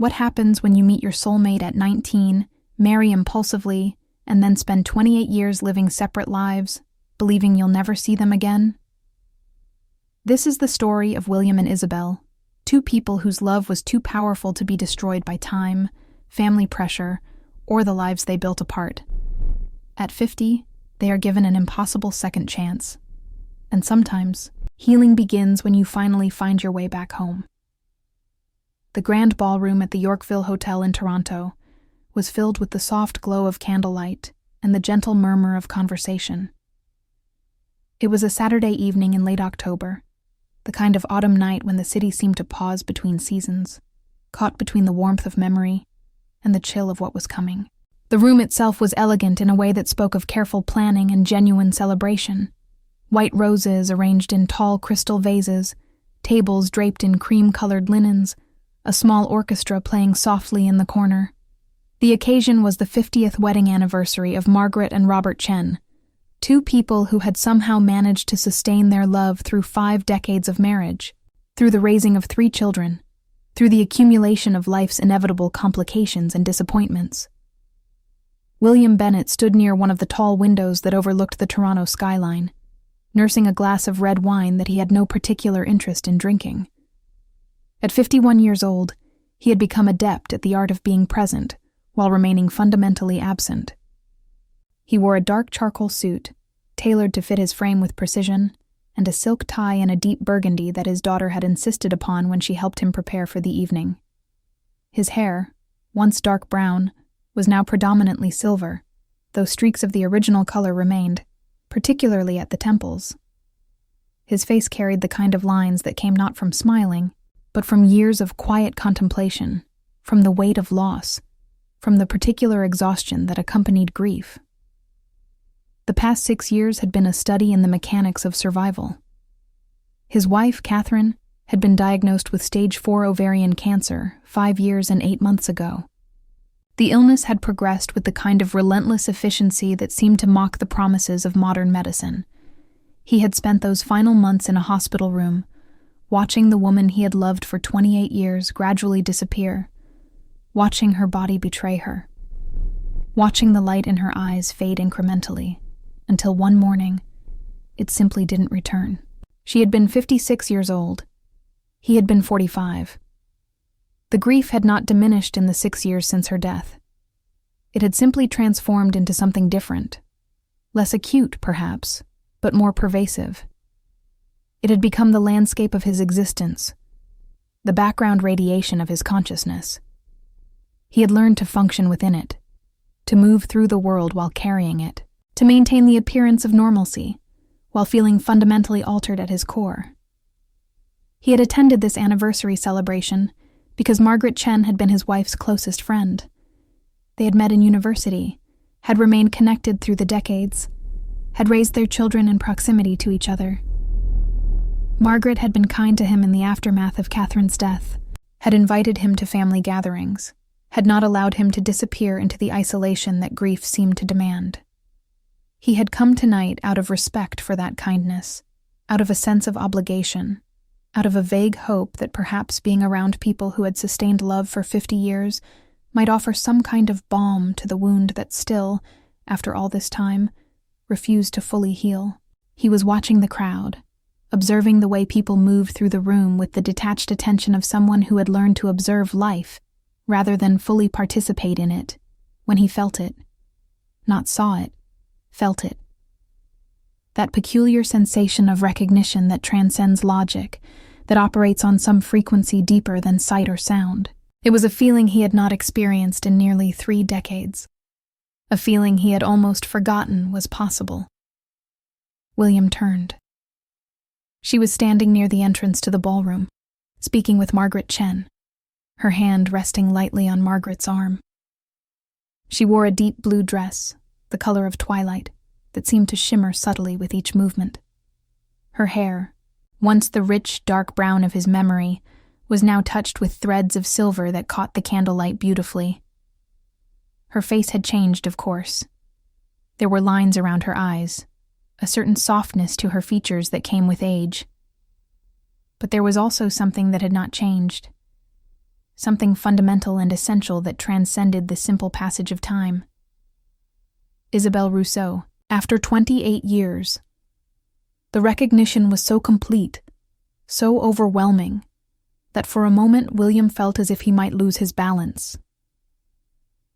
What happens when you meet your soulmate at 19, marry impulsively, and then spend 28 years living separate lives, believing you'll never see them again? This is the story of William and Isabelle, two people whose love was too powerful to be destroyed by time, family pressure, or the lives they built apart. At 50, they are given an impossible second chance. And sometimes, healing begins when you finally find your way back home. The grand ballroom at the Yorkville Hotel in Toronto was filled with the soft glow of candlelight and the gentle murmur of conversation. It was a Saturday evening in late October, the kind of autumn night when the city seemed to pause between seasons, caught between the warmth of memory and the chill of what was coming. The room itself was elegant in a way that spoke of careful planning and genuine celebration. White roses arranged in tall crystal vases, tables draped in cream-colored linens, a small orchestra playing softly in the corner. The occasion was the 50th wedding anniversary of Margaret and Robert Chen, two people who had somehow managed to sustain their love through 5 decades of marriage, through the raising of 3 children, through the accumulation of life's inevitable complications and disappointments. William Bennett stood near one of the tall windows that overlooked the Toronto skyline, nursing a glass of red wine that he had no particular interest in drinking. At 51 years old, he had become adept at the art of being present while remaining fundamentally absent. He wore a dark charcoal suit, tailored to fit his frame with precision, and a silk tie in a deep burgundy that his daughter had insisted upon when she helped him prepare for the evening. His hair, once dark brown, was now predominantly silver, though streaks of the original color remained, particularly at the temples. His face carried the kind of lines that came not from smiling, but from years of quiet contemplation, from the weight of loss, from the particular exhaustion that accompanied grief. The past 6 years had been a study in the mechanics of survival. His wife, Catherine, had been diagnosed with stage 4 ovarian cancer 5 years and 8 months ago. The illness had progressed with the kind of relentless efficiency that seemed to mock the promises of modern medicine. He had spent those final months in a hospital room, watching the woman he had loved for 28 years gradually disappear, watching her body betray her, watching the light in her eyes fade incrementally, until one morning, it simply didn't return. She had been 56 years old. He had been 45. The grief had not diminished in the 6 years since her death. It had simply transformed into something different, less acute, perhaps, but more pervasive. It had become the landscape of his existence, the background radiation of his consciousness. He had learned to function within it, to move through the world while carrying it, to maintain the appearance of normalcy, while feeling fundamentally altered at his core. He had attended this anniversary celebration because Margaret Chen had been his wife's closest friend. They had met in university, had remained connected through the decades, had raised their children in proximity to each other. Margaret had been kind to him in the aftermath of Catherine's death, had invited him to family gatherings, had not allowed him to disappear into the isolation that grief seemed to demand. He had come tonight out of respect for that kindness, out of a sense of obligation, out of a vague hope that perhaps being around people who had sustained love for 50 years might offer some kind of balm to the wound that still, after all this time, refused to fully heal. He was watching the crowd, observing the way people moved through the room with the detached attention of someone who had learned to observe life rather than fully participate in it, when he felt it. Not saw it, felt it. That peculiar sensation of recognition that transcends logic, that operates on some frequency deeper than sight or sound. It was a feeling he had not experienced in nearly 3 decades. A feeling he had almost forgotten was possible. William turned. She was standing near the entrance to the ballroom, speaking with Margaret Chen, her hand resting lightly on Margaret's arm. She wore a deep blue dress, the color of twilight, that seemed to shimmer subtly with each movement. Her hair, once the rich, dark brown of his memory, was now touched with threads of silver that caught the candlelight beautifully. Her face had changed, of course. There were lines around her eyes, a certain softness to her features that came with age. But there was also something that had not changed. something fundamental and essential that transcended the simple passage of time. Isabelle Rousseau, after 28 years. The recognition was so complete, so overwhelming, that for a moment William felt as if he might lose his balance.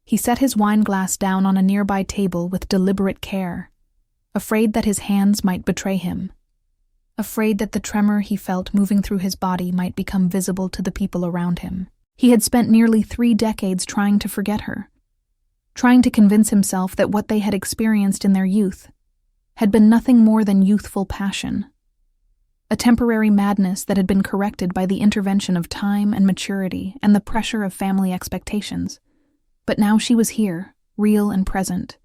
He set his wine glass down on a nearby table with deliberate care, afraid that his hands might betray him, afraid that the tremor he felt moving through his body might become visible to the people around him. He had spent nearly 3 decades trying to forget her, trying to convince himself that what they had experienced in their youth had been nothing more than youthful passion, a temporary madness that had been corrected by the intervention of time and maturity and the pressure of family expectations. But now she was here, real and present,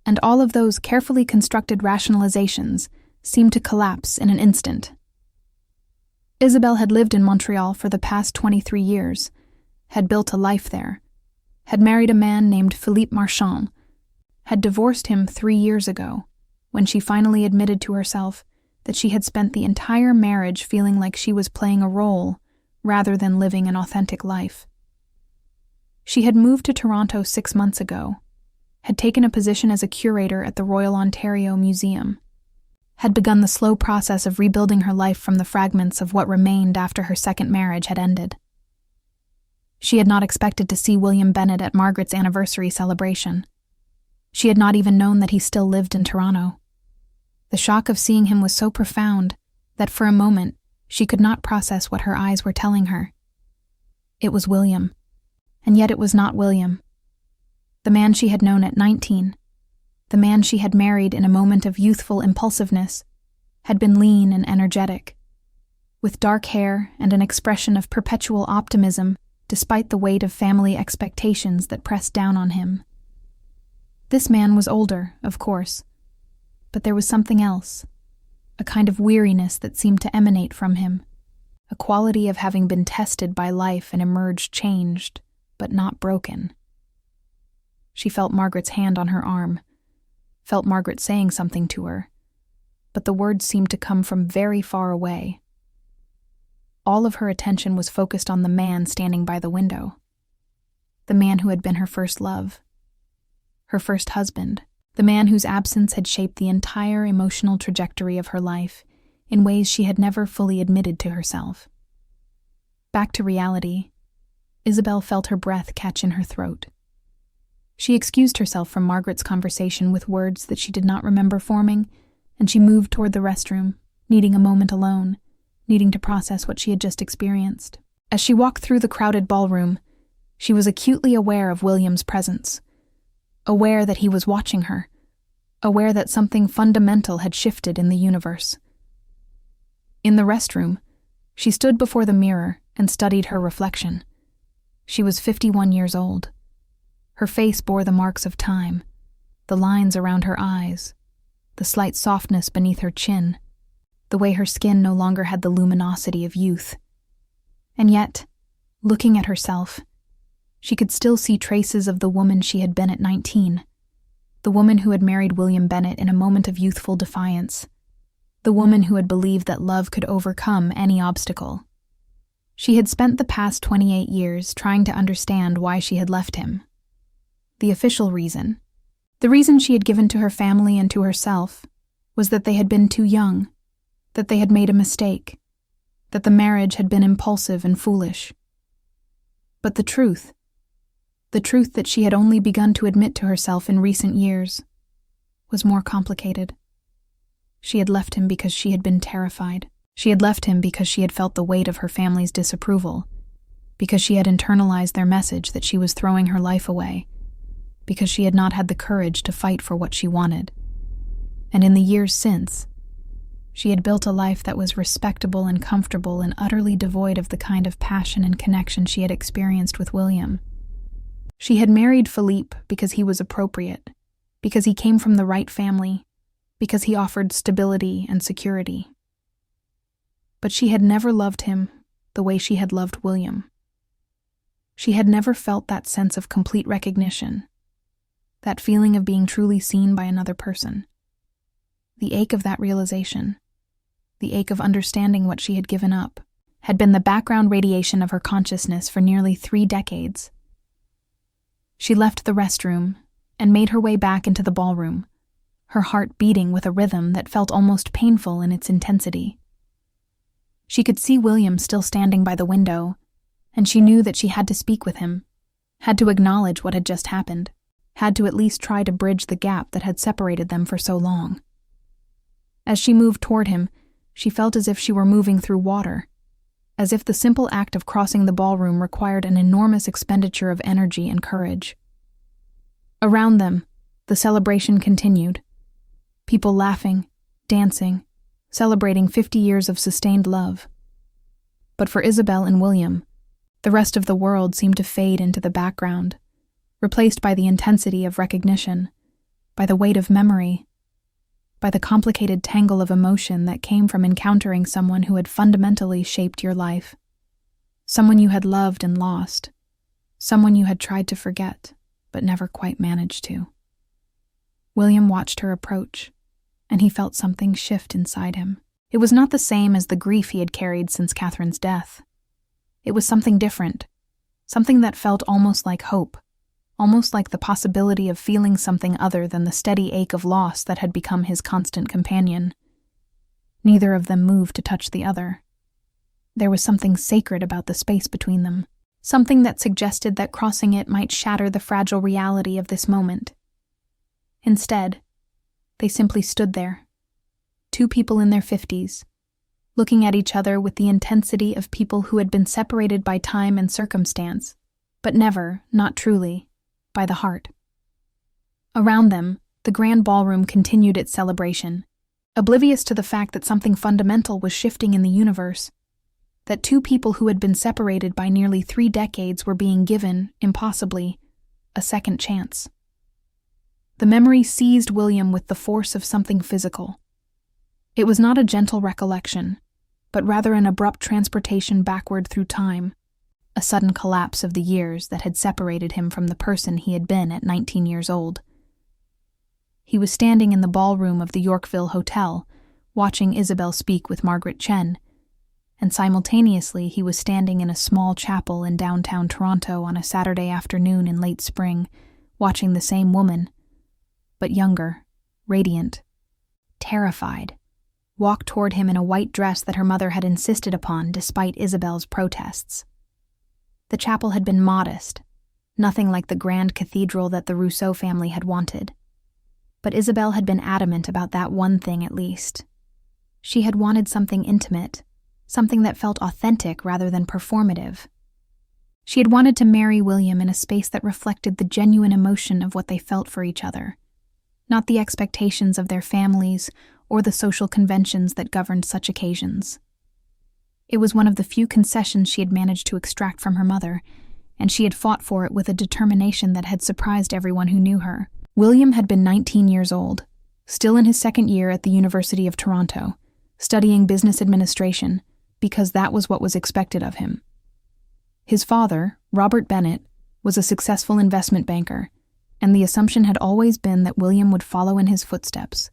and all of those carefully constructed rationalizations seemed to collapse in an instant. Isabelle had lived in Montreal for the past 23 years, had built a life there, had married a man named Philippe Marchand, had divorced him 3 years ago, when she finally admitted to herself that she had spent the entire marriage feeling like she was playing a role rather than living an authentic life. She had moved to Toronto 6 months ago, had taken a position as a curator at the Royal Ontario Museum, had begun the slow process of rebuilding her life from the fragments of what remained after her second marriage had ended. She had not expected to see William Bennett at Margaret's anniversary celebration. She had not even known that he still lived in Toronto. The shock of seeing him was so profound that for a moment she could not process what her eyes were telling her. It was William, and yet it was not William. The man she had known at 19, the man she had married in a moment of youthful impulsiveness, had been lean and energetic, with dark hair and an expression of perpetual optimism despite the weight of family expectations that pressed down on him. This man was older, of course, but there was something else, a kind of weariness that seemed to emanate from him, a quality of having been tested by life and emerged changed, but not broken. She felt Margaret's hand on her arm, felt Margaret saying something to her, but the words seemed to come from very far away. All of her attention was focused on the man standing by the window, the man who had been her first love, her first husband, the man whose absence had shaped the entire emotional trajectory of her life in ways she had never fully admitted to herself. Back to reality, Isabelle felt her breath catch in her throat. She excused herself from Margaret's conversation with words that she did not remember forming, and she moved toward the restroom, needing a moment alone, needing to process what she had just experienced. As she walked through the crowded ballroom, she was acutely aware of William's presence, aware that he was watching her, aware that something fundamental had shifted in the universe. In the restroom, she stood before the mirror and studied her reflection. She was 51 years old. Her face bore the marks of time, the lines around her eyes, the slight softness beneath her chin, the way her skin no longer had the luminosity of youth. And yet, looking at herself, she could still see traces of the woman she had been at 19, the woman who had married William Bennett in a moment of youthful defiance, the woman who had believed that love could overcome any obstacle. She had spent the past 28 years trying to understand why she had left him. The official reason, the reason she had given to her family and to herself, was that they had been too young, that they had made a mistake, that the marriage had been impulsive and foolish. But the truth that she had only begun to admit to herself in recent years, was more complicated. She had left him because she had been terrified. She had left him because she had felt the weight of her family's disapproval, because she had internalized their message that she was throwing her life away, because she had not had the courage to fight for what she wanted. And in the years since, she had built a life that was respectable and comfortable and utterly devoid of the kind of passion and connection she had experienced with William. She had married Philippe because he was appropriate, because he came from the right family, because he offered stability and security. But she had never loved him the way she had loved William. She had never felt that sense of complete recognition, that feeling of being truly seen by another person. The ache of that realization, the ache of understanding what she had given up, had been the background radiation of her consciousness for nearly 3 decades. She left the restroom and made her way back into the ballroom, her heart beating with a rhythm that felt almost painful in its intensity. She could see William still standing by the window, and she knew that she had to speak with him, had to acknowledge what had just happened, had to at least try to bridge the gap that had separated them for so long. As she moved toward him, she felt as if she were moving through water, as if the simple act of crossing the ballroom required an enormous expenditure of energy and courage. Around them, the celebration continued. People laughing, dancing, celebrating 50 years of sustained love. But for Isabelle and William, the rest of the world seemed to fade into the background, replaced by the intensity of recognition, by the weight of memory, by the complicated tangle of emotion that came from encountering someone who had fundamentally shaped your life, someone you had loved and lost, someone you had tried to forget, but never quite managed to. William watched her approach, and he felt something shift inside him. It was not the same as the grief he had carried since Catherine's death. It was something different, something that felt almost like hope, almost like the possibility of feeling something other than the steady ache of loss that had become his constant companion. Neither of them moved to touch the other. There was something sacred about the space between them, something that suggested that crossing it might shatter the fragile reality of this moment. Instead, they simply stood there, 2 people in their 50s, looking at each other with the intensity of people who had been separated by time and circumstance, but never, not truly, by the heart. Around them, the grand ballroom continued its celebration, oblivious to the fact that something fundamental was shifting in the universe, that 2 people who had been separated by nearly 3 decades were being given, impossibly, a second chance. The memory seized William with the force of something physical. It was not a gentle recollection, but rather an abrupt transportation backward through time, a sudden collapse of the years that had separated him from the person he had been at 19 years old. He was standing in the ballroom of the Yorkville Hotel, watching Isabelle speak with Margaret Chen, and simultaneously he was standing in a small chapel in downtown Toronto on a Saturday afternoon in late spring, watching the same woman, but younger, radiant, terrified, walk toward him in a white dress that her mother had insisted upon despite Isabelle's protests. The chapel had been modest, nothing like the grand cathedral that the Rousseau family had wanted. But Isabelle had been adamant about that one thing at least. She had wanted something intimate, something that felt authentic rather than performative. She had wanted to marry William in a space that reflected the genuine emotion of what they felt for each other, not the expectations of their families or the social conventions that governed such occasions. It was one of the few concessions she had managed to extract from her mother, and she had fought for it with a determination that had surprised everyone who knew her. William had been 19 years old, still in his 2nd year at the University of Toronto, studying business administration, because that was what was expected of him. His father, Robert Bennett, was a successful investment banker, and the assumption had always been that William would follow in his footsteps,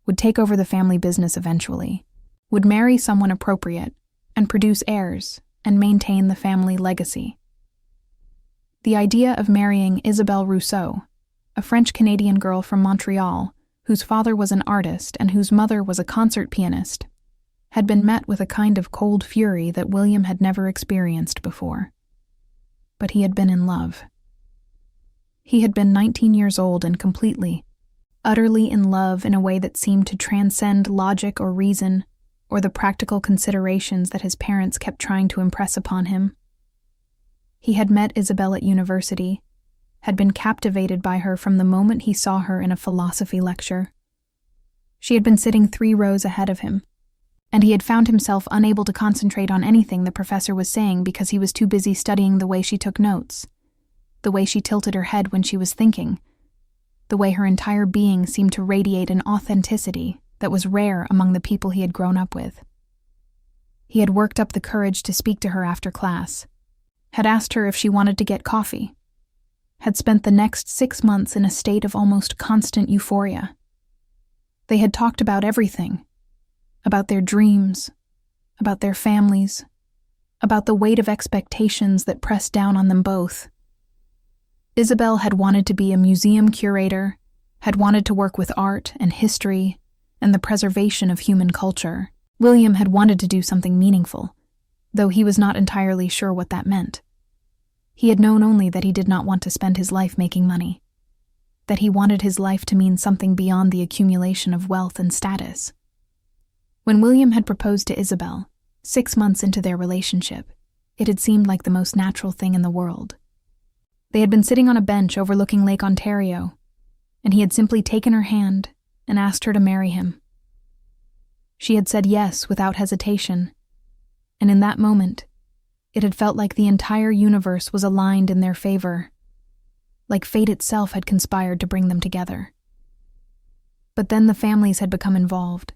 would take over the family business eventually, would marry someone appropriate, and produce heirs, and maintain the family legacy. The idea of marrying Isabelle Rousseau, a French-Canadian girl from Montreal, whose father was an artist and whose mother was a concert pianist, had been met with a kind of cold fury that William had never experienced before. But he had been in love. He had been 19 years old and completely, utterly in love in a way that seemed to transcend logic or reason, or the practical considerations that his parents kept trying to impress upon him. He had met Isabelle at university, had been captivated by her from the moment he saw her in a philosophy lecture. She had been sitting 3 rows ahead of him, and he had found himself unable to concentrate on anything the professor was saying because he was too busy studying the way she took notes, the way she tilted her head when she was thinking, the way her entire being seemed to radiate an authenticity that was rare among the people he had grown up with. He had worked up the courage to speak to her after class, had asked her if she wanted to get coffee, had spent the next 6 months in a state of almost constant euphoria. They had talked about everything, about their dreams, about their families, about the weight of expectations that pressed down on them both. Isabelle had wanted to be a museum curator, had wanted to work with art and history and the preservation of human culture. William had wanted to do something meaningful, though he was not entirely sure what that meant. He had known only that he did not want to spend his life making money, that he wanted his life to mean something beyond the accumulation of wealth and status. When William had proposed to Isabelle, 6 months into their relationship, it had seemed like the most natural thing in the world. They had been sitting on a bench overlooking Lake Ontario, and he had simply taken her hand and asked her to marry him. She had said yes without hesitation, and in that moment, it had felt like the entire universe was aligned in their favor, like fate itself had conspired to bring them together. But then the families had become involved.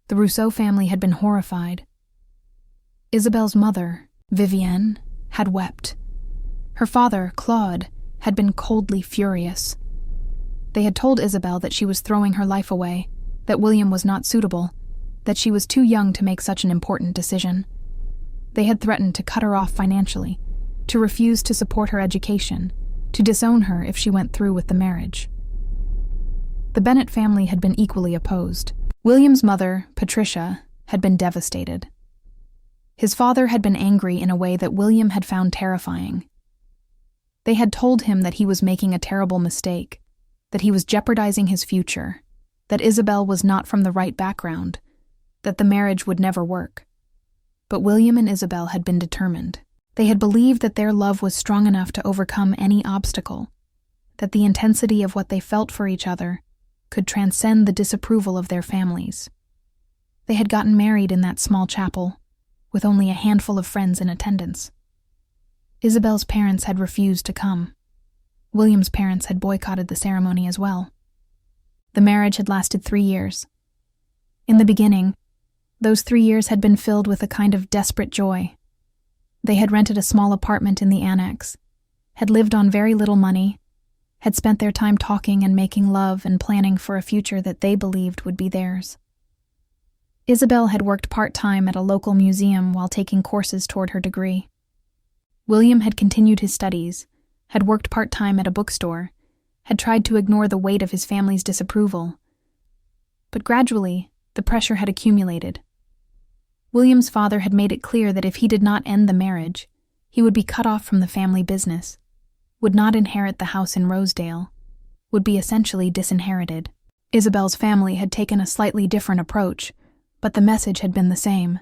The Rousseau family had been horrified. Isabelle's mother, Vivienne, had wept. Her father, Claude, had been coldly furious. They had told Isabelle that she was throwing her life away, that William was not suitable, that she was too young to make such an important decision. They had threatened to cut her off financially, to refuse to support her education, to disown her if she went through with the marriage. The Bennett family had been equally opposed. William's mother, Patricia, had been devastated. His father had been angry in a way that William had found terrifying. They had told him that he was making a terrible mistake, that he was jeopardizing his future, that Isabelle was not from the right background, that the marriage would never work. But William and Isabelle had been determined. They had believed that their love was strong enough to overcome any obstacle, that the intensity of what they felt for each other could transcend the disapproval of their families. They had gotten married in that small chapel, with only a handful of friends in attendance. Isabelle's parents had refused to come. William's parents had boycotted the ceremony as well. The marriage had lasted 3 years. In the beginning, those 3 years had been filled with a kind of desperate joy. They had rented a small apartment in the annex, had lived on very little money, had spent their time talking and making love and planning for a future that they believed would be theirs. Isabelle had worked part-time at a local museum while taking courses toward her degree. William had continued his studies, had worked part-time at a bookstore, had tried to ignore the weight of his family's disapproval. But gradually, the pressure had accumulated. William's father had made it clear that if he did not end the marriage, he would be cut off from the family business, would not inherit the house in Rosedale, would be essentially disinherited. Isabelle's family had taken a slightly different approach, but the message had been the same.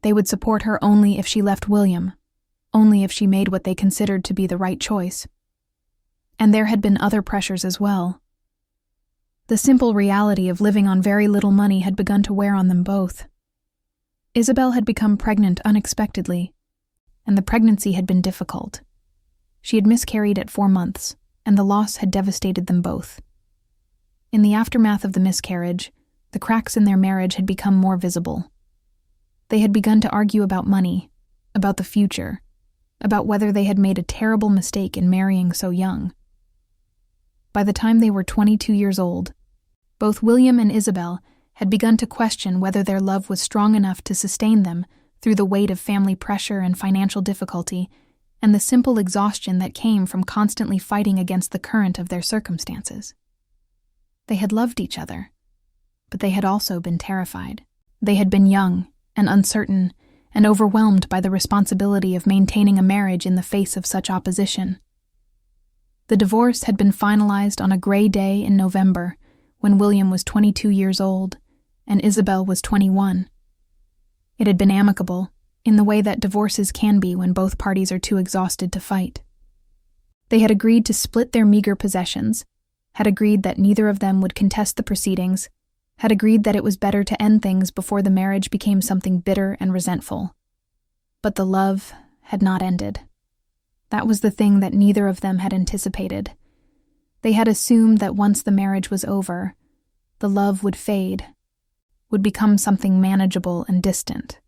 They would support her only if she left William, only if she made what they considered to be the right choice. And there had been other pressures as well. The simple reality of living on very little money had begun to wear on them both. Isabelle had become pregnant unexpectedly, and the pregnancy had been difficult. She had miscarried at 4 months, and the loss had devastated them both. In the aftermath of the miscarriage, the cracks in their marriage had become more visible. They had begun to argue about money, about the future, about whether they had made a terrible mistake in marrying so young. By the time they were 22 years old, both William and Isabelle had begun to question whether their love was strong enough to sustain them through the weight of family pressure and financial difficulty and the simple exhaustion that came from constantly fighting against the current of their circumstances. They had loved each other, but they had also been terrified. They had been young and uncertain and overwhelmed by the responsibility of maintaining a marriage in the face of such opposition. The divorce had been finalized on a gray day in November when William was 22 years old and Isabelle was 21. It had been amicable, in the way that divorces can be when both parties are too exhausted to fight. They had agreed to split their meager possessions, had agreed that neither of them would contest the proceedings, had agreed that it was better to end things before the marriage became something bitter and resentful. But the love had not ended. That was the thing that neither of them had anticipated. They had assumed that once the marriage was over, the love would fade, would become something manageable and distant.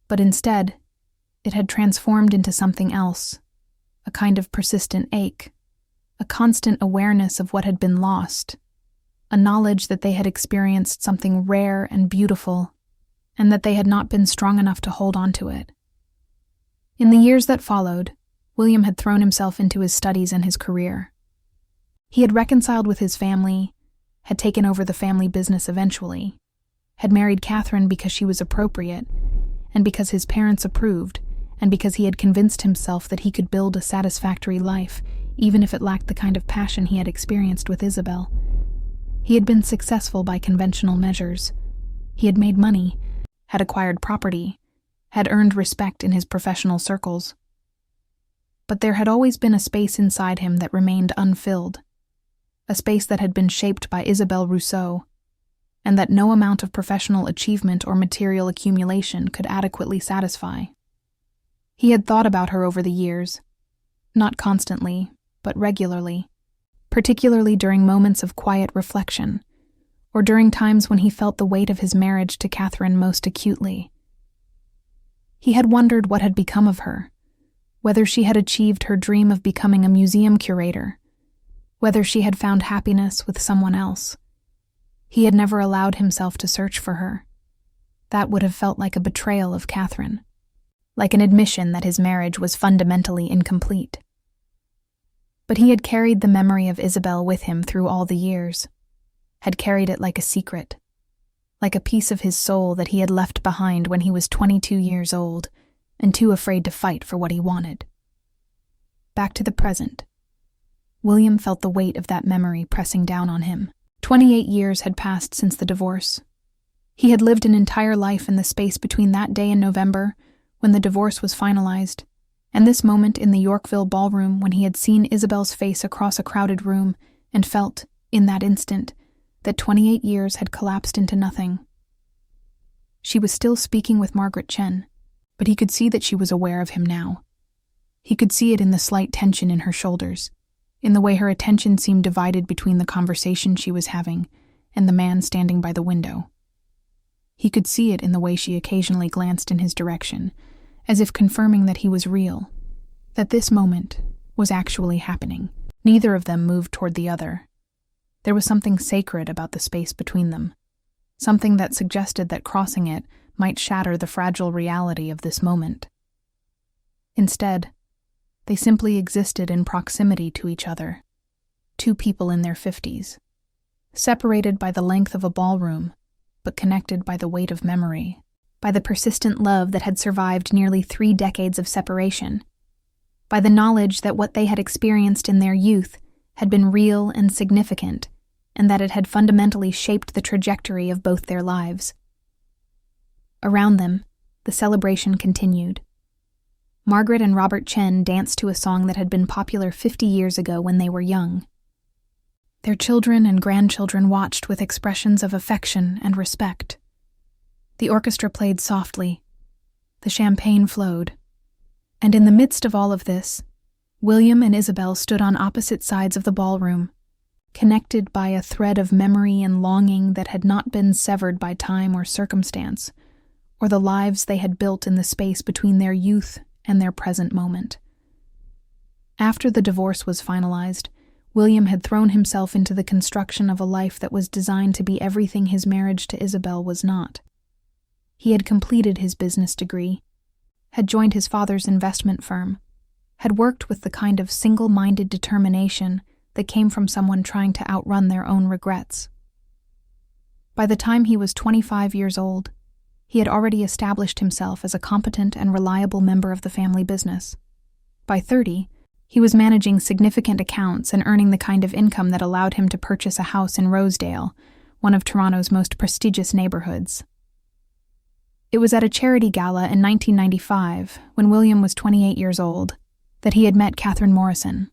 But instead, it had transformed into something else, a kind of persistent ache, a constant awareness of what had been lost, a knowledge that they had experienced something rare and beautiful, and that they had not been strong enough to hold on to it. In the years that followed, William had thrown himself into his studies and his career. He had reconciled with his family, had taken over the family business eventually, had married Catherine because she was appropriate, and because his parents approved, and because he had convinced himself that he could build a satisfactory life, even if it lacked the kind of passion he had experienced with Isabelle. He had been successful by conventional measures. He had made money, had acquired property, had earned respect in his professional circles. But there had always been a space inside him that remained unfilled, a space that had been shaped by Isabelle Rousseau, and that no amount of professional achievement or material accumulation could adequately satisfy. He had thought about her over the years, not constantly, but regularly, particularly during moments of quiet reflection, or during times when he felt the weight of his marriage to Catherine most acutely. He had wondered what had become of her, whether she had achieved her dream of becoming a museum curator, whether she had found happiness with someone else. He had never allowed himself to search for her. That would have felt like a betrayal of Catherine, like an admission that his marriage was fundamentally incomplete. But he had carried the memory of Isabelle with him through all the years, had carried it like a secret, like a piece of his soul that he had left behind when he was 22 years old and too afraid to fight for what he wanted. Back to the present. William felt the weight of that memory pressing down on him. 28 years had passed since the divorce. He had lived an entire life in the space between that day in November, when the divorce was finalized, and this moment in the Yorkville ballroom when he had seen Isabelle's face across a crowded room and felt, in that instant, that 28 years had collapsed into nothing. She was still speaking with Margaret Chen, but he could see that she was aware of him now. He could see it in the slight tension in her shoulders, in the way her attention seemed divided between the conversation she was having and the man standing by the window. He could see it in the way she occasionally glanced in his direction, as if confirming that he was real, that this moment was actually happening. Neither of them moved toward the other. There was something sacred about the space between them, something that suggested that crossing it might shatter the fragile reality of this moment. Instead, they simply existed in proximity to each other, two people in their 50s, separated by the length of a ballroom, but connected by the weight of memory, by the persistent love that had survived nearly 3 decades of separation, by the knowledge that what they had experienced in their youth had been real and significant, and that it had fundamentally shaped the trajectory of both their lives. Around them, the celebration continued. Margaret and Robert Chen danced to a song that had been popular 50 years ago when they were young. Their children and grandchildren watched with expressions of affection and respect. The orchestra played softly. The champagne flowed. And in the midst of all of this, William and Isabelle stood on opposite sides of the ballroom, connected by a thread of memory and longing that had not been severed by time or circumstance, or the lives they had built in the space between their youth and their present moment. After the divorce was finalized, William had thrown himself into the construction of a life that was designed to be everything his marriage to Isabelle was not. He had completed his business degree, had joined his father's investment firm, had worked with the kind of single-minded determination that came from someone trying to outrun their own regrets. By the time he was 25 years old, he had already established himself as a competent and reliable member of the family business. By 30, he was managing significant accounts and earning the kind of income that allowed him to purchase a house in Rosedale, one of Toronto's most prestigious neighborhoods. It was at a charity gala in 1995, when William was 28 years old, that he had met Catherine Morrison.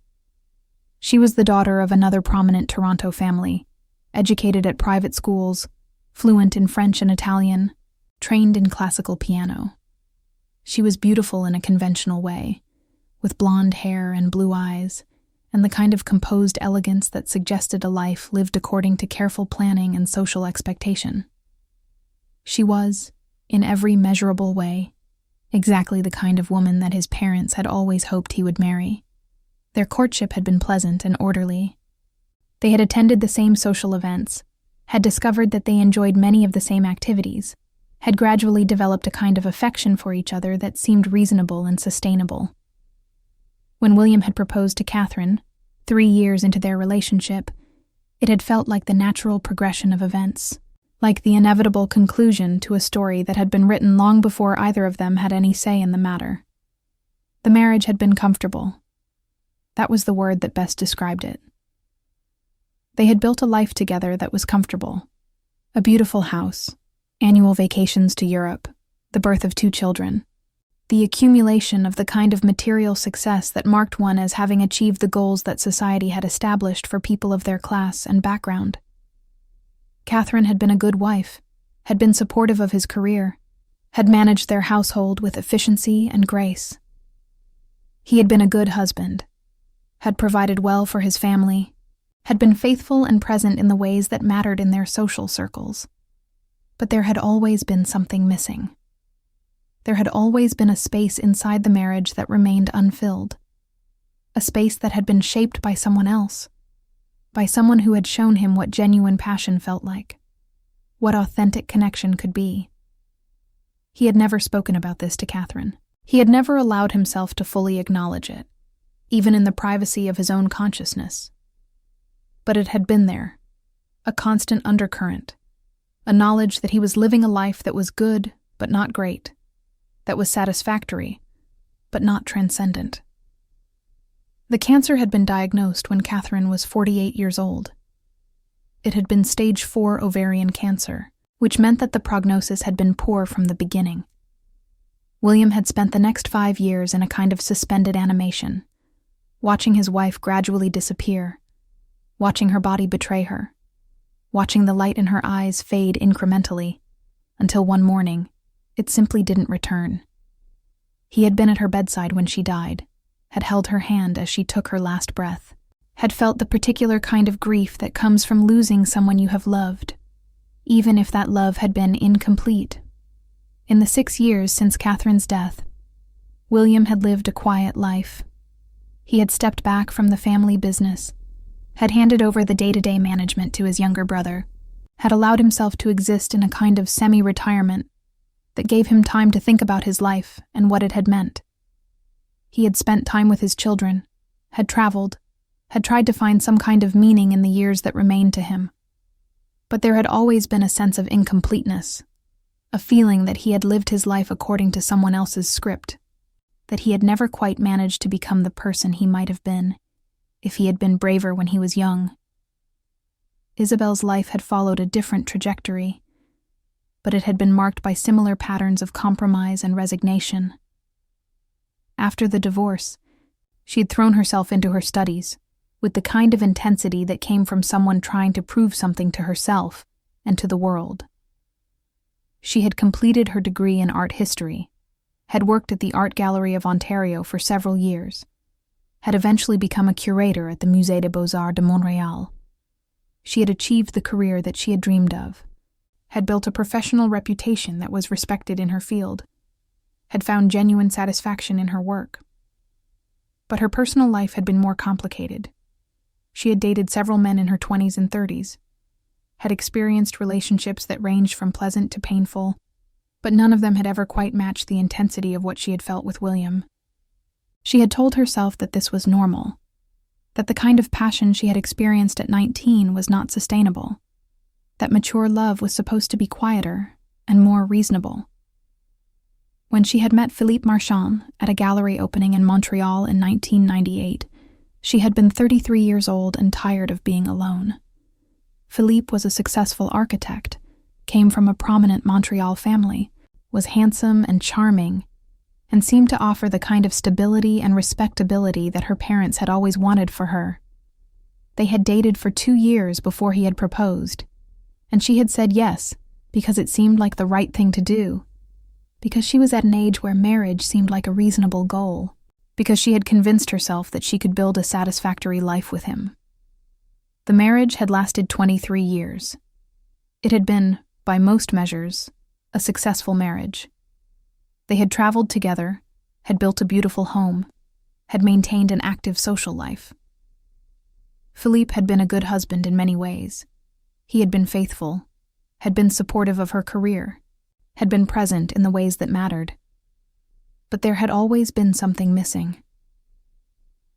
She was the daughter of another prominent Toronto family, educated at private schools, fluent in French and Italian, trained in classical piano. She was beautiful in a conventional way, with blonde hair and blue eyes, and the kind of composed elegance that suggested a life lived according to careful planning and social expectation. She was, in every measurable way, exactly the kind of woman that his parents had always hoped he would marry. Their courtship had been pleasant and orderly. They had attended the same social events, had discovered that they enjoyed many of the same activities, had gradually developed a kind of affection for each other that seemed reasonable and sustainable. When William had proposed to Catherine, 3 years into their relationship, it had felt like the natural progression of events, like the inevitable conclusion to a story that had been written long before either of them had any say in the matter. The marriage had been comfortable. That was the word that best described it. They had built a life together that was comfortable. A beautiful house, annual vacations to Europe, the birth of 2 children, the accumulation of the kind of material success that marked one as having achieved the goals that society had established for people of their class and background. Catherine had been a good wife, had been supportive of his career, had managed their household with efficiency and grace. He had been a good husband, had provided well for his family, had been faithful and present in the ways that mattered in their social circles. But there had always been something missing. There had always been a space inside the marriage that remained unfilled, a space that had been shaped by someone else, by someone who had shown him what genuine passion felt like, what authentic connection could be. He had never spoken about this to Catherine. He had never allowed himself to fully acknowledge it, even in the privacy of his own consciousness. But it had been there, a constant undercurrent, a knowledge that he was living a life that was good but not great, that was satisfactory but not transcendent. The cancer had been diagnosed when Catherine was 48 years old. It had been stage 4 ovarian cancer, which meant that the prognosis had been poor from the beginning. William had spent the next 5 years in a kind of suspended animation, watching his wife gradually disappear, watching her body betray her, watching the light in her eyes fade incrementally, until one morning, it simply didn't return. He had been at her bedside when she died, had held her hand as she took her last breath, had felt the particular kind of grief that comes from losing someone you have loved, even if that love had been incomplete. In the 6 years since Catherine's death, William had lived a quiet life. He had stepped back from the family business, had handed over the day-to-day management to his younger brother, had allowed himself to exist in a kind of semi-retirement that gave him time to think about his life and what it had meant. He had spent time with his children, had traveled, had tried to find some kind of meaning in the years that remained to him. But there had always been a sense of incompleteness, a feeling that he had lived his life according to someone else's script, that he had never quite managed to become the person he might have been if he had been braver when he was young. Isabelle's life had followed a different trajectory, but it had been marked by similar patterns of compromise and resignation. After the divorce, she had thrown herself into her studies, with the kind of intensity that came from someone trying to prove something to herself and to the world. She had completed her degree in art history, had worked at the Art Gallery of Ontario for several years, had eventually become a curator at the Musée des Beaux-Arts de Montréal. She had achieved the career that she had dreamed of, had built a professional reputation that was respected in her field, had found genuine satisfaction in her work. But her personal life had been more complicated. She had dated several men in her 20s and 30s, had experienced relationships that ranged from pleasant to painful, but none of them had ever quite matched the intensity of what she had felt with William. She had told herself that this was normal, that the kind of passion she had experienced at 19 was not sustainable, that mature love was supposed to be quieter and more reasonable. When she had met Philippe Marchand at a gallery opening in Montreal in 1998, she had been 33 years old and tired of being alone. Philippe was a successful architect, came from a prominent Montreal family, was handsome and charming, and seemed to offer the kind of stability and respectability that her parents had always wanted for her. They had dated for 2 years before he had proposed, and she had said yes because it seemed like the right thing to do, because she was at an age where marriage seemed like a reasonable goal, because she had convinced herself that she could build a satisfactory life with him. The marriage had lasted 23 years. It had been, by most measures, a successful marriage. They had traveled together, had built a beautiful home, had maintained an active social life. Philippe had been a good husband in many ways. He had been faithful, had been supportive of her career, had been present in the ways that mattered. But there had always been something missing.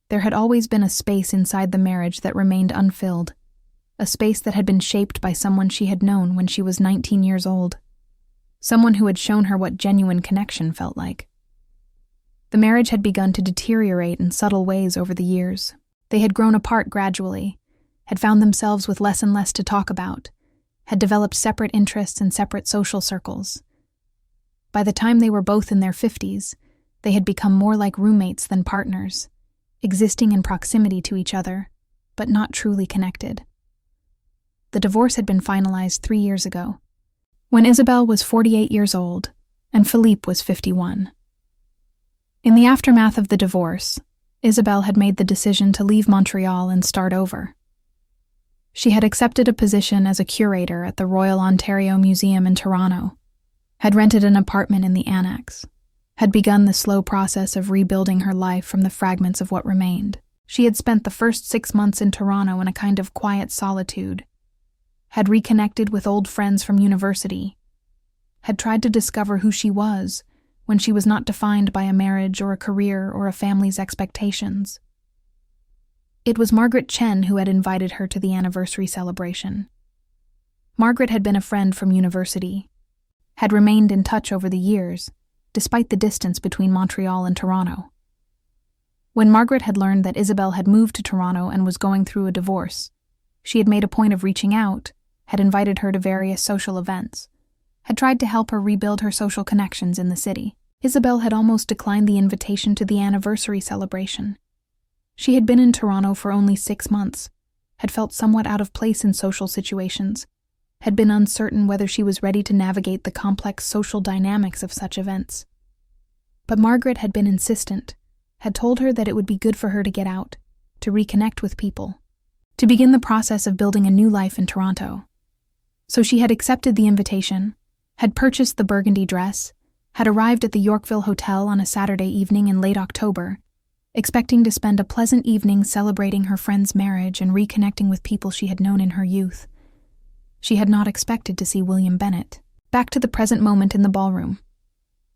There had always been a space inside the marriage that remained unfilled, a space that had been shaped by someone she had known when she was 19 years old, someone who had shown her what genuine connection felt like. The marriage had begun to deteriorate in subtle ways over the years. They had grown apart gradually, had found themselves with less and less to talk about, had developed separate interests and separate social circles. By the time they were both in their 50s, they had become more like roommates than partners, existing in proximity to each other, but not truly connected. The divorce had been finalized 3 years ago, when Isabelle was 48 years old and Philippe was 51. In the aftermath of the divorce, Isabelle had made the decision to leave Montreal and start over. She had accepted a position as a curator at the Royal Ontario Museum in Toronto, had rented an apartment in the Annex, had begun the slow process of rebuilding her life from the fragments of what remained. She had spent the first 6 months in Toronto in a kind of quiet solitude, had reconnected with old friends from university, had tried to discover who she was when she was not defined by a marriage or a career or a family's expectations. It was Margaret Chen who had invited her to the anniversary celebration. Margaret had been a friend from university, had remained in touch over the years, despite the distance between Montreal and Toronto. When Margaret had learned that Isabelle had moved to Toronto and was going through a divorce, she had made a point of reaching out, had invited her to various social events, had tried to help her rebuild her social connections in the city. Isabelle had almost declined the invitation to the anniversary celebration. She had been in Toronto for only 6 months, had felt somewhat out of place in social situations, had been uncertain whether she was ready to navigate the complex social dynamics of such events. But Margaret had been insistent, had told her that it would be good for her to get out, to reconnect with people, to begin the process of building a new life in Toronto. So she had accepted the invitation, had purchased the burgundy dress, had arrived at the Yorkville Hotel on a Saturday evening in late October, expecting to spend a pleasant evening celebrating her friend's marriage and reconnecting with people she had known in her youth. She had not expected to see William Bennett. Back to the present moment in the ballroom.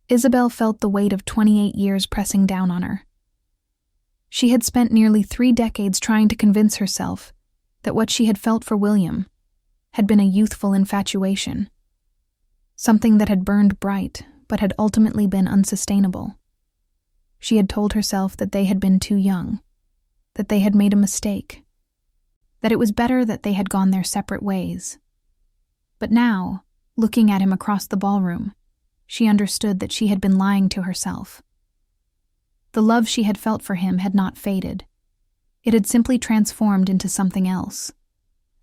Isabelle felt the weight of 28 years pressing down on her. She had spent nearly 3 decades trying to convince herself that what she had felt for William had been a youthful infatuation, something that had burned bright but had ultimately been unsustainable. She had told herself that they had been too young, that they had made a mistake, that it was better that they had gone their separate ways. But now, looking at him across the ballroom, she understood that she had been lying to herself. The love she had felt for him had not faded. It had simply transformed into something else,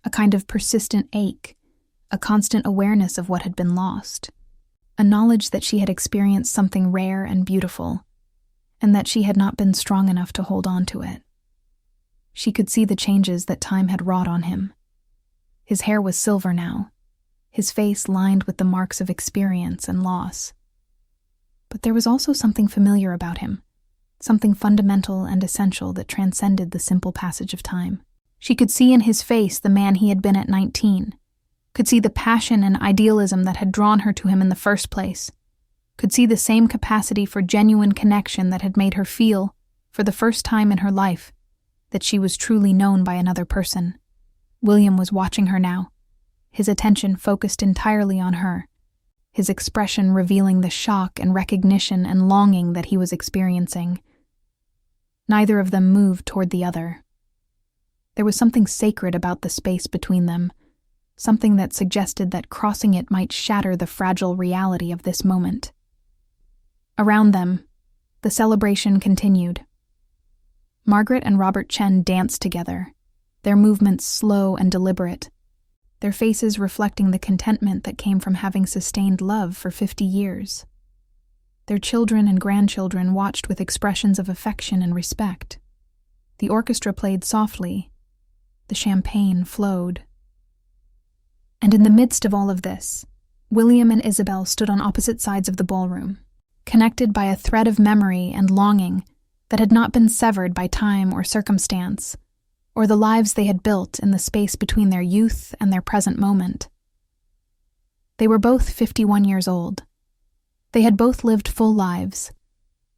a kind of persistent ache, a constant awareness of what had been lost, a knowledge that she had experienced something rare and beautiful, and that she had not been strong enough to hold on to it. She could see the changes that time had wrought on him. His hair was silver now, his face lined with the marks of experience and loss. But there was also something familiar about him, something fundamental and essential that transcended the simple passage of time. She could see in his face the man he had been at 19, could see the passion and idealism that had drawn her to him in the first place, could see the same capacity for genuine connection that had made her feel, for the first time in her life, that she was truly known by another person. William was watching her now, his attention focused entirely on her, his expression revealing the shock and recognition and longing that he was experiencing. Neither of them moved toward the other. There was something sacred about the space between them, something that suggested that crossing it might shatter the fragile reality of this moment. Around them, the celebration continued. Margaret and Robert Chen danced together, their movements slow and deliberate, their faces reflecting the contentment that came from having sustained love for 50 years. Their children and grandchildren watched with expressions of affection and respect. The orchestra played softly. The champagne flowed. And in the midst of all of this, William and Isabelle stood on opposite sides of the ballroom, connected by a thread of memory and longing that had not been severed by time or circumstance, or the lives they had built in the space between their youth and their present moment. They were both 51 years old, They had both lived full lives,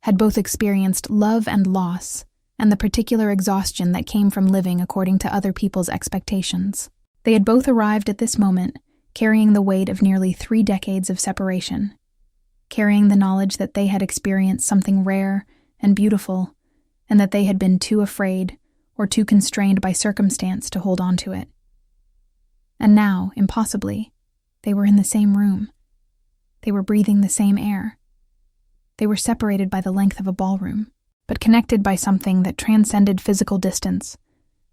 had both experienced love and loss, and the particular exhaustion that came from living according to other people's expectations. They had both arrived at this moment, carrying the weight of nearly 3 decades of separation, carrying the knowledge that they had experienced something rare and beautiful, and that they had been too afraid or too constrained by circumstance to hold on to it. And now, impossibly, they were in the same room. They were breathing the same air. They were separated by the length of a ballroom, but connected by something that transcended physical distance,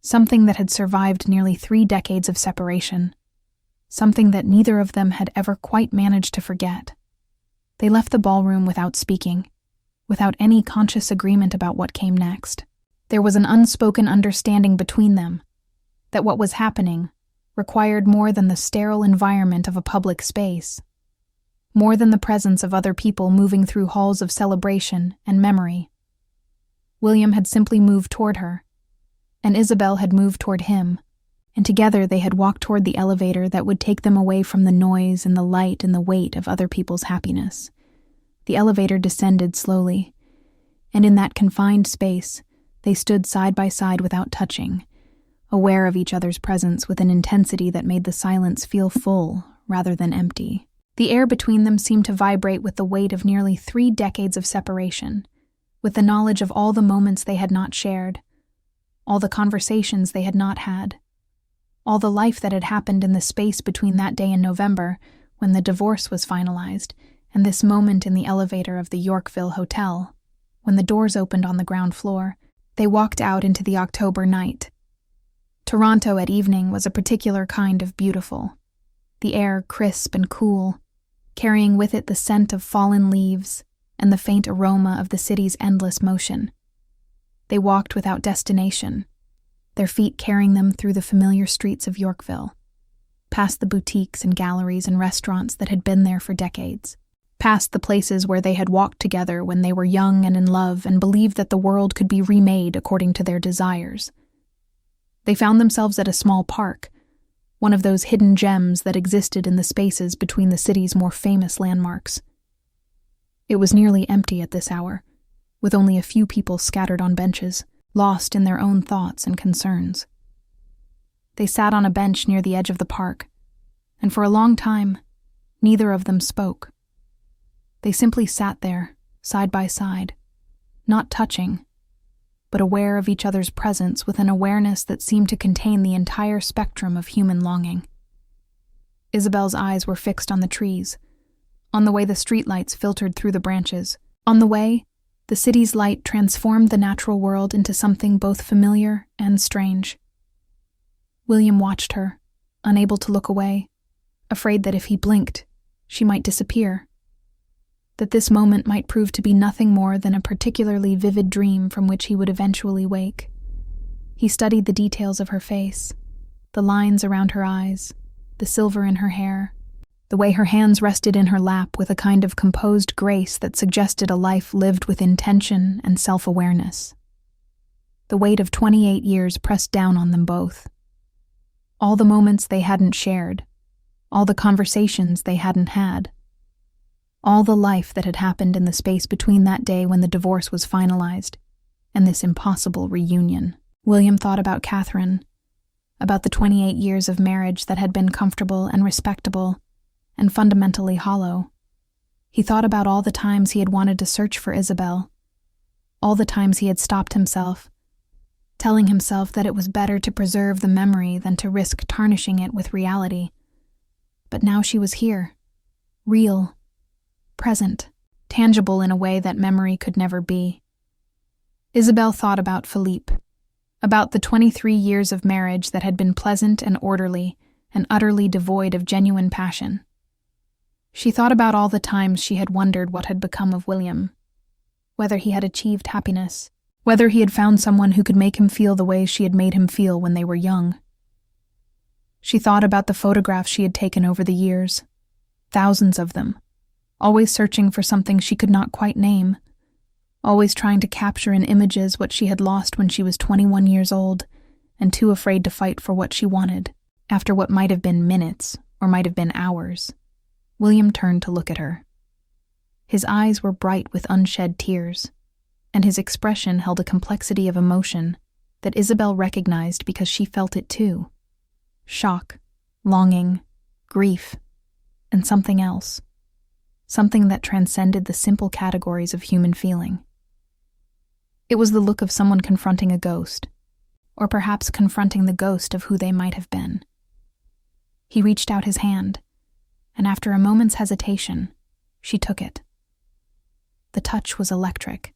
something that had survived nearly 3 decades of separation, something that neither of them had ever quite managed to forget. They left the ballroom without speaking, without any conscious agreement about what came next. There was an unspoken understanding between them that what was happening required more than the sterile environment of a public space, more than the presence of other people moving through halls of celebration and memory. William had simply moved toward her, and Isabelle had moved toward him, and together they had walked toward the elevator that would take them away from the noise and the light and the weight of other people's happiness. The elevator descended slowly, and in that confined space, they stood side by side without touching, aware of each other's presence with an intensity that made the silence feel full rather than empty. The air between them seemed to vibrate with the weight of nearly 3 decades of separation, with the knowledge of all the moments they had not shared, all the conversations they had not had, all the life that had happened in the space between that day in November when the divorce was finalized and this moment in the elevator of the Yorkville Hotel. When the doors opened on the ground floor, they walked out into the October night. Toronto at evening was a particular kind of beautiful, the air crisp and cool, carrying with it the scent of fallen leaves and the faint aroma of the city's endless motion. They walked without destination, their feet carrying them through the familiar streets of Yorkville, past the boutiques and galleries and restaurants that had been there for decades, past the places where they had walked together when they were young and in love and believed that the world could be remade according to their desires. They found themselves at a small park, one of those hidden gems that existed in the spaces between the city's more famous landmarks. It was nearly empty at this hour, with only a few people scattered on benches, lost in their own thoughts and concerns. They sat on a bench near the edge of the park, and for a long time, neither of them spoke. They simply sat there, side by side, not touching, but aware of each other's presence with an awareness that seemed to contain the entire spectrum of human longing. Isabelle's eyes were fixed on the trees, on the way the streetlights filtered through the branches, on the way the city's light transformed the natural world into something both familiar and strange. William watched her, unable to look away, afraid that if he blinked, she might disappear, that this moment might prove to be nothing more than a particularly vivid dream from which he would eventually wake. He studied the details of her face, the lines around her eyes, the silver in her hair, the way her hands rested in her lap with a kind of composed grace that suggested a life lived with intention and self-awareness. The weight of 28 years pressed down on them both. All the moments they hadn't shared, all the conversations they hadn't had, all the life that had happened in the space between that day when the divorce was finalized and this impossible reunion. William thought about Catherine, about the 28 years of marriage that had been comfortable and respectable and fundamentally hollow. He thought about all the times he had wanted to search for Isabelle, all the times he had stopped himself, telling himself that it was better to preserve the memory than to risk tarnishing it with reality. But now she was here, real, present, tangible in a way that memory could never be. Isabelle thought about Philippe, about the 23 years of marriage that had been pleasant and orderly and utterly devoid of genuine passion. She thought about all the times she had wondered what had become of William, whether he had achieved happiness, whether he had found someone who could make him feel the way she had made him feel when they were young. She thought about the photographs she had taken over the years, thousands of them, always searching for something she could not quite name, always trying to capture in images what she had lost when she was 21 years old and too afraid to fight for what she wanted, after what might have been minutes or might have been hours. William turned to look at her. His eyes were bright with unshed tears, and his expression held a complexity of emotion that Isabelle recognized because she felt it too. Shock, longing, grief, and something else. Something that transcended the simple categories of human feeling. It was the look of someone confronting a ghost, or perhaps confronting the ghost of who they might have been. He reached out his hand, and after a moment's hesitation, she took it. The touch was electric,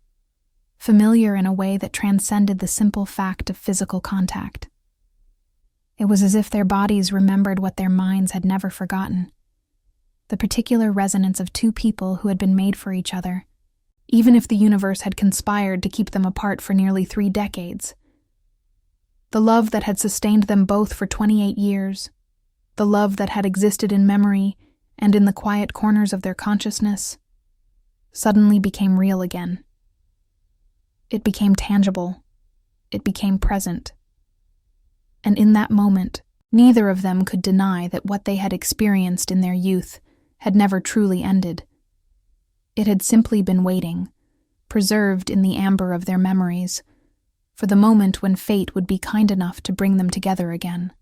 familiar in a way that transcended the simple fact of physical contact. It was as if their bodies remembered what their minds had never forgotten. The particular resonance of two people who had been made for each other, even if the universe had conspired to keep them apart for nearly 3 decades. The love that had sustained them both for 28 years, the love that had existed in memory and in the quiet corners of their consciousness, suddenly became real again. It became tangible. It became present. And in that moment, neither of them could deny that what they had experienced in their youth had never truly ended. It had simply been waiting, preserved in the amber of their memories, for the moment when fate would be kind enough to bring them together again.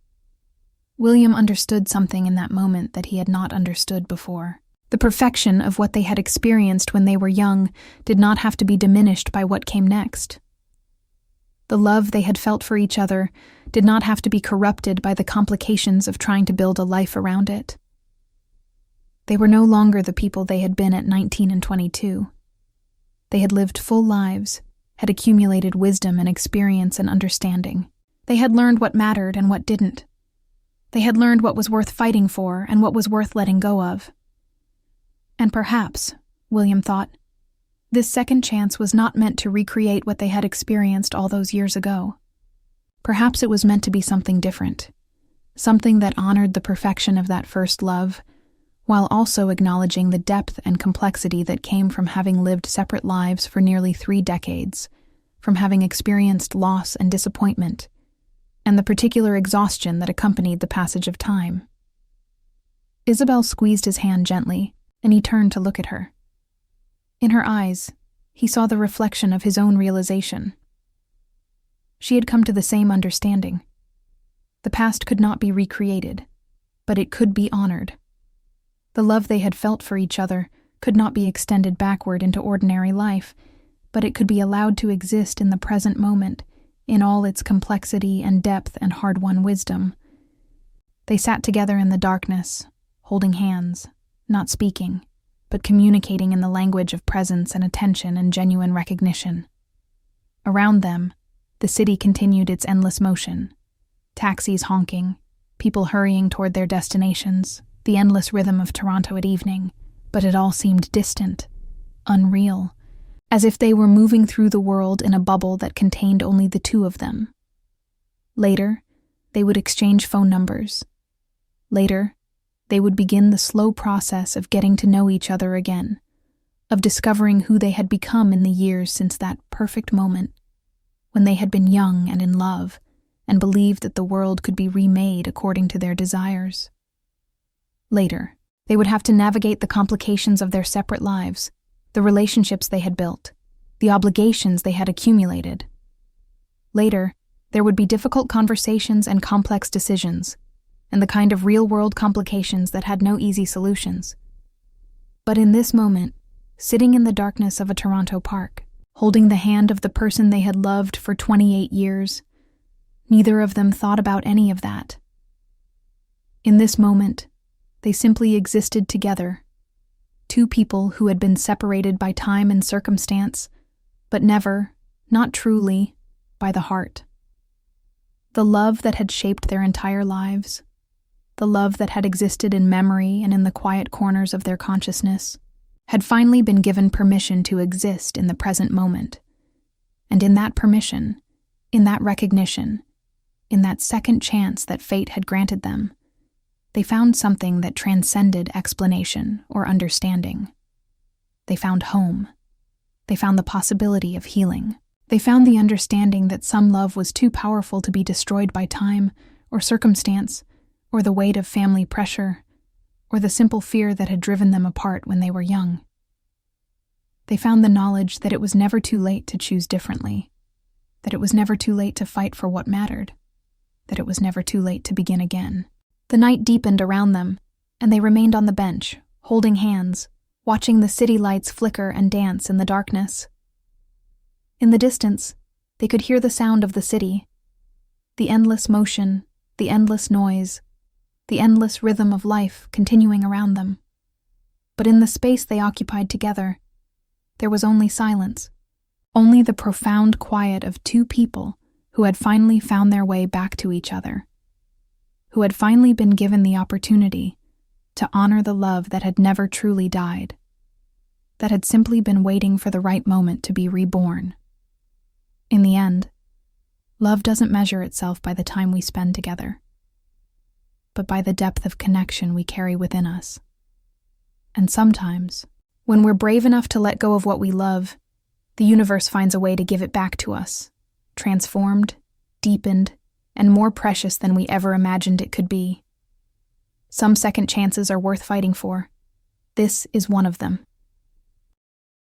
William understood something in that moment that he had not understood before. The perfection of what they had experienced when they were young did not have to be diminished by what came next. The love they had felt for each other did not have to be corrupted by the complications of trying to build a life around it. They were no longer the people they had been at 19 and 22. They had lived full lives, had accumulated wisdom and experience and understanding. They had learned what mattered and what didn't. They had learned what was worth fighting for and what was worth letting go of. And perhaps, William thought, this second chance was not meant to recreate what they had experienced all those years ago. Perhaps it was meant to be something different, something that honored the perfection of that first love, while also acknowledging the depth and complexity that came from having lived separate lives for nearly 3 decades, from having experienced loss and disappointment, and the particular exhaustion that accompanied the passage of time. Isabelle squeezed his hand gently, and he turned to look at her. In her eyes, he saw the reflection of his own realization. She had come to the same understanding. The past could not be recreated, but it could be honored. The love they had felt for each other could not be extended backward into ordinary life, but it could be allowed to exist in the present moment, in all its complexity and depth and hard-won wisdom. They sat together in the darkness, holding hands, not speaking, but communicating in the language of presence and attention and genuine recognition. Around them, the city continued its endless motion. Taxis honking, people hurrying toward their destinations, the endless rhythm of Toronto at evening, but it all seemed distant, unreal, as if they were moving through the world in a bubble that contained only the two of them. Later, they would exchange phone numbers. Later, they would begin the slow process of getting to know each other again, of discovering who they had become in the years since that perfect moment, when they had been young and in love, and believed that the world could be remade according to their desires. Later, they would have to navigate the complications of their separate lives, the relationships they had built, the obligations they had accumulated. Later, there would be difficult conversations and complex decisions, and the kind of real-world complications that had no easy solutions. But in this moment, sitting in the darkness of a Toronto park, holding the hand of the person they had loved for 28 years, neither of them thought about any of that. In this moment, they simply existed together, two people who had been separated by time and circumstance, but never, not truly, by the heart. The love that had shaped their entire lives, the love that had existed in memory and in the quiet corners of their consciousness, had finally been given permission to exist in the present moment. And in that permission, in that recognition, in that second chance that fate had granted them, they found something that transcended explanation or understanding. They found home. They found the possibility of healing. They found the understanding that some love was too powerful to be destroyed by time or circumstance, or the weight of family pressure, or the simple fear that had driven them apart when they were young. They found the knowledge that it was never too late to choose differently, that it was never too late to fight for what mattered, that it was never too late to begin again. The night deepened around them, and they remained on the bench, holding hands, watching the city lights flicker and dance in the darkness. In the distance, they could hear the sound of the city, the endless motion, the endless noise, the endless rhythm of life continuing around them. But in the space they occupied together, there was only silence, only the profound quiet of two people who had finally found their way back to each other, who had finally been given the opportunity to honor the love that had never truly died, that had simply been waiting for the right moment to be reborn. In the end, love doesn't measure itself by the time we spend together, but by the depth of connection we carry within us. And sometimes, when we're brave enough to let go of what we love, the universe finds a way to give it back to us, transformed, deepened, and more precious than we ever imagined it could be. Some second chances are worth fighting for. This is one of them.